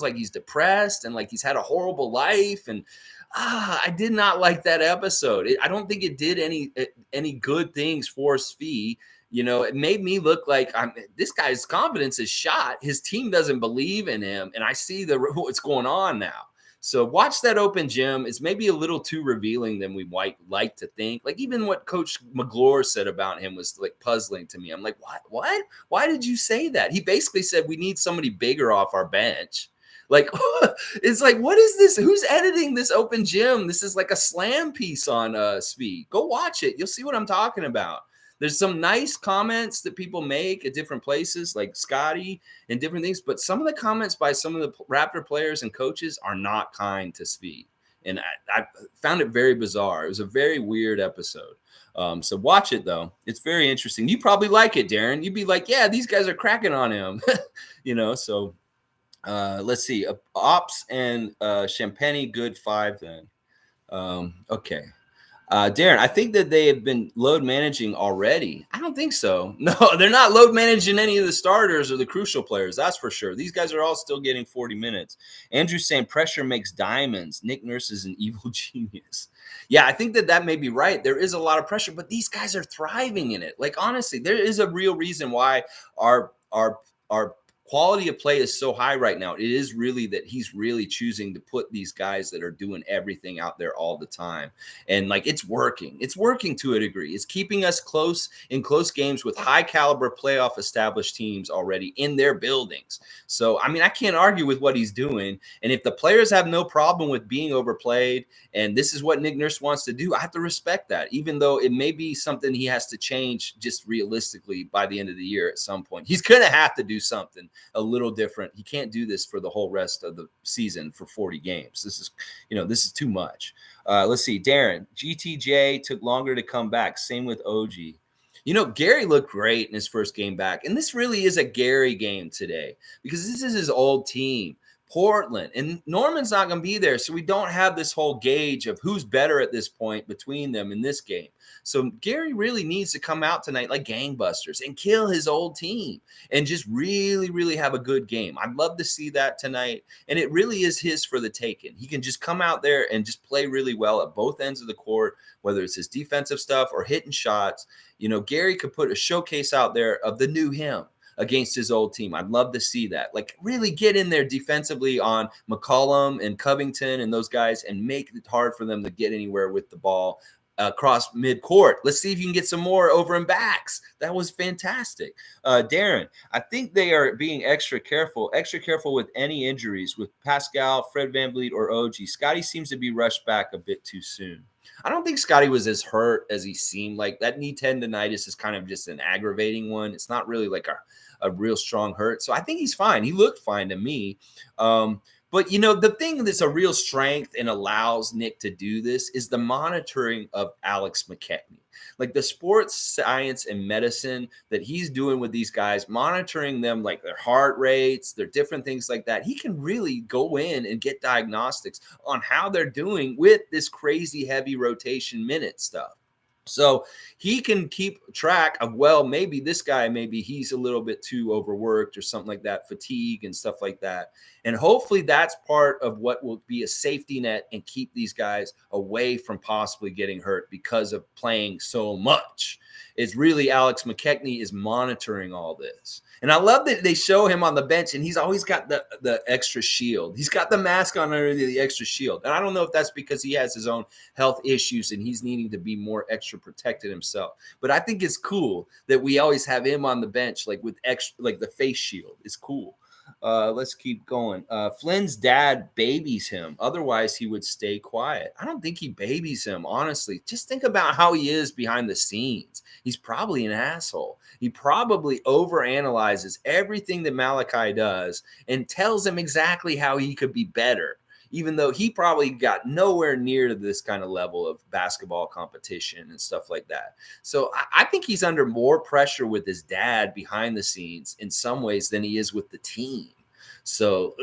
like he's depressed and like he's had a horrible life. And I did not like that episode. I don't think it did any good things for Svi. It made me look like this guy's confidence is shot. His team doesn't believe in him, and I see what's going on now. So watch that open gym. It's maybe a little too revealing than we might like to think. Like even what Coach McGlure said about him was like puzzling to me. I'm like, what? Why did you say that? He basically said we need somebody bigger off our bench. Like, it's like, what is this? Who's editing this open gym? This is like a slam piece on Svi. Go watch it. You'll see what I'm talking about. There's some nice comments that people make at different places, like Scotty and different things. But some of the comments by some of the Raptor players and coaches are not kind to Svi. And I found it very bizarre. It was a very weird episode. So watch it, though. It's very interesting. You probably like it, Darren. You'd be like, yeah, these guys are cracking on him. So let's see. Ops and Champagne, good 5 then. Okay. Darren, I think that they have been load managing already. I don't think so. No, they're not load managing any of the starters or the crucial players. That's for sure. These guys are all still getting 40 minutes. Andrew's saying pressure makes diamonds. Nick Nurse is an evil genius. Yeah, I think that may be right. There is a lot of pressure, but these guys are thriving in it. Like, honestly, there is a real reason why our quality of play is so high right now. It is really that he's really choosing to put these guys that are doing everything out there all the time. And like, it's working. It's working to a degree. It's keeping us close games with high caliber playoff established teams already in their buildings. So, I mean, I can't argue with what he's doing. And if the players have no problem with being overplayed, and this is what Nick Nurse wants to do, I have to respect that, even though it may be something he has to change just realistically by the end of the year at some point. He's going to have to do something a little different. He can't do this for the whole rest of the season for 40 games. This is too much. Let's see. Darren, GTJ took longer to come back. Same with OG. Gary looked great in his first game back. And this really is a Gary game today because this is his old team, Portland. And Norman's not going to be there. So we don't have this whole gauge of who's better at this point between them in this game. So Gary really needs to come out tonight like gangbusters and kill his old team and just really, really have a good game. I'd love to see that tonight. And it really is his for the taking. He can just come out there and just play really well at both ends of the court, whether it's his defensive stuff or hitting shots. Gary could put a showcase out there of the new him against his old team. I'd love to see that. Like, really get in there defensively on McCollum and Covington and those guys and make it hard for them to get anywhere with the ball across midcourt. Let's see if you can get some more over and backs. That was fantastic. Darren, I think they are being extra careful with any injuries with Pascal, Fred VanVleet, or OG. Scotty seems to be rushed back a bit too soon. I don't think Scotty was as hurt as he seemed. Like, that knee tendonitis is kind of just an aggravating one. It's not really like a real strong hurt. So I think he's fine. He looked fine to me. But, the thing that's a real strength and allows Nick to do this is the monitoring of Alex McKechnie. Like, the sports science and medicine that he's doing with these guys, monitoring them, like their heart rates, their different things like that. He can really go in and get diagnostics on how they're doing with this crazy heavy rotation minute stuff. So he can keep track of, well, maybe this guy, maybe he's a little bit too overworked or something like that, fatigue and stuff like that. And hopefully that's part of what will be a safety net and keep these guys away from possibly getting hurt because of playing so much. It's really Alex McKechnie is monitoring all this. And I love that they show him on the bench and he's always got the extra shield. He's got the mask on under the extra shield. And I don't know if that's because he has his own health issues and he's needing to be more extra protected himself. But I think it's cool that we always have him on the bench, like with extra, like the face shield. It's cool. Let's keep going. Flynn's dad babies him. Otherwise, he would stay quiet. I don't think he babies him, honestly. Just think about how he is behind the scenes. He's probably an asshole. He probably overanalyzes everything that Malachi does and tells him exactly how he could be better, even though he probably got nowhere near to this kind of level of basketball competition and stuff like that. So I think he's under more pressure with his dad behind the scenes in some ways than he is with the team. So,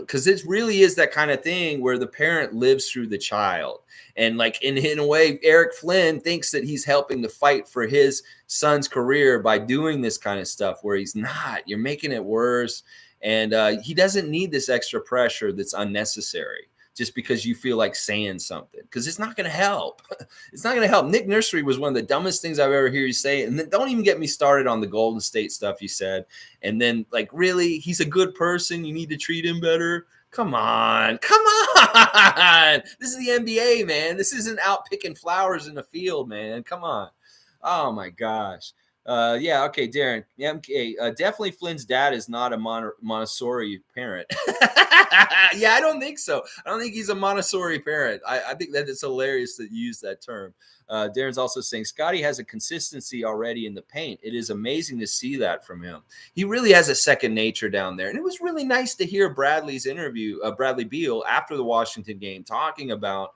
because it really is that kind of thing where the parent lives through the child. And like in a way, Eric Flynn thinks that he's helping to fight for his son's career by doing this kind of stuff where he's not. You're making it worse. And he doesn't need this extra pressure that's unnecessary just because you feel like saying something, because it's not going to help. It's not going to help. Nick Nursery was one of the dumbest things I've ever heard you say. And then don't even get me started on the Golden State stuff you said. And then, like, really, he's a good person. You need to treat him better. Come on. Come on. This is the NBA, man. This isn't out picking flowers in the field, man. Come on. Oh, my gosh. Yeah, okay, Darren. MK, definitely Flynn's dad is not a Montessori parent. Yeah, I don't think so. I don't think he's a Montessori parent. I think that it's hilarious that you use that term. Darren's also saying Scotty has a consistency already in the paint. It is amazing to see that from him. He really has a second nature down there. And it was really nice to hear Bradley's interview, Bradley Beal, after the Washington game, talking about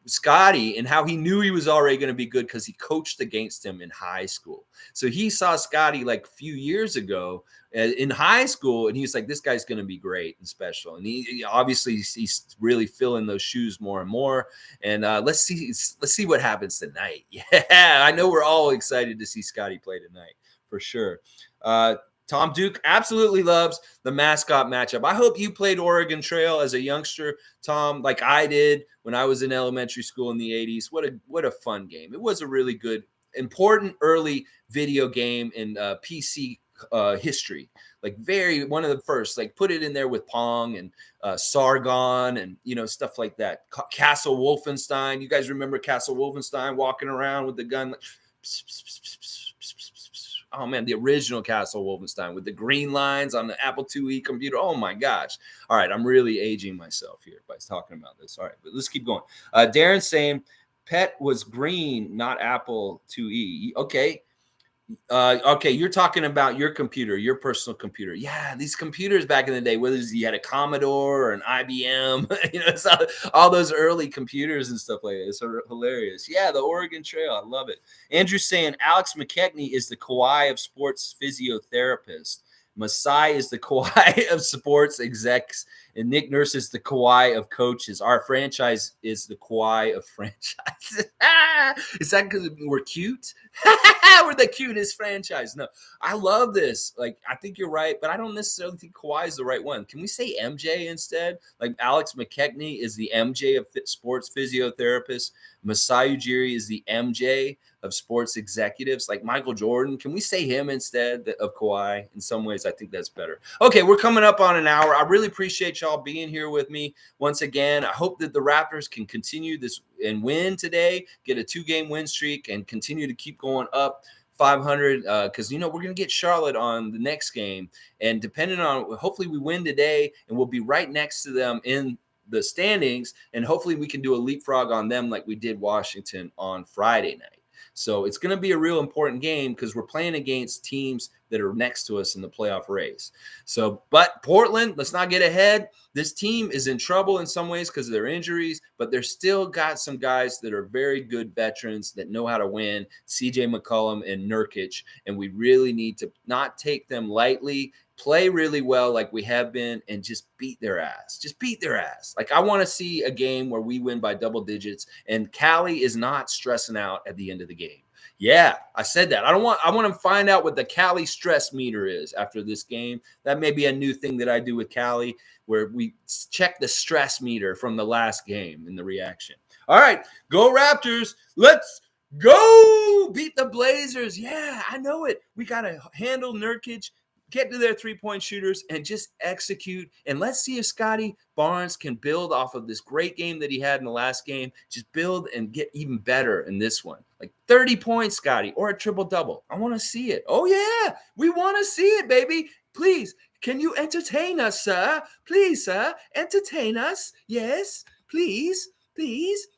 Scotty and how he knew he was already going to be good because he coached against him in high school. So he saw Scotty like a few years ago in high school, and he was like, this guy's going to be great and special. And he obviously he's really filling those shoes more and more. And let's see what happens tonight. Yeah, I know we're all excited to see Scotty play tonight for sure. Tom Duke absolutely loves the mascot matchup. I hope you played Oregon Trail as a youngster, Tom, like I did when I was in elementary school in the 80s. What a fun game. It was a really good, important early video game in PC history. Like one of the first, like put it in there with Pong and Sargon and, stuff like that. Castle Wolfenstein. You guys remember Castle Wolfenstein walking around with the gun? Like, pss, pss, pss, pss, pss. Oh, man, the original Castle Wolfenstein with the green lines on the Apple IIe computer. Oh, my gosh. All right, I'm really aging myself here by talking about this. All right, but let's keep going. Darren's saying Pet was green, not Apple IIe. Okay. Okay, you're talking about your computer, your personal computer. Yeah, these computers back in the day, whether you had a Commodore or an IBM, it's all those early computers and stuff like that. It's hilarious. Yeah, the Oregon Trail. I love it. Andrew's saying Alex McKechnie is the Kawhi of sports physiotherapist. Masai is the Kawhi of sports execs, and Nick Nurse is the Kawhi of coaches. Our franchise is the Kawhi of franchises. Is that because we're cute? We're the cutest franchise. No, I love this. Like, I think you're right, but I don't necessarily think Kawhi is the right one. Can we say MJ instead? Like, Alex McKechnie is the MJ of sports physiotherapists. Masai Ujiri is the MJ of sports executives, like Michael Jordan. Can we say him instead of Kawhi? In some ways, I think that's better. Okay, we're coming up on an hour. I really appreciate y'all being here with me once again. I hope that the Raptors can continue this and win today, get a 2-game win streak, and continue to keep going up 500 because, we're going to get Charlotte on the next game. And depending on, hopefully we win today, and we'll be right next to them in the standings, and hopefully we can do a leapfrog on them like we did Washington on Friday night. So it's going to be a real important game because we're playing against teams that are next to us in the playoff race. So, but Portland, let's not get ahead. This team is in trouble in some ways because of their injuries, but they're still got some guys that are very good veterans that know how to win, CJ McCollum and Nurkic, and we really need to not take them lightly, play really well like we have been, and just beat their ass. Just beat their ass. Like, I want to see a game where we win by double digits, and Cali is not stressing out at the end of the game. Yeah, I said that. I want to find out what the Cali stress meter is after this game. That may be a new thing that I do with Cali, where we check the stress meter from the last game in the reaction. All right, go Raptors. Let's go beat the Blazers. Yeah, I know it. We got to handle Nurkic, get to their three-point shooters, and just execute. And let's see if Scotty Barnes can build off of this great game that he had in the last game. Just build and get even better in this one. Like 30 points, Scotty, or a triple-double. I want to see it. Oh, yeah. We want to see it, baby. Please, can you entertain us, sir? Please, sir, entertain us. Yes, please, please.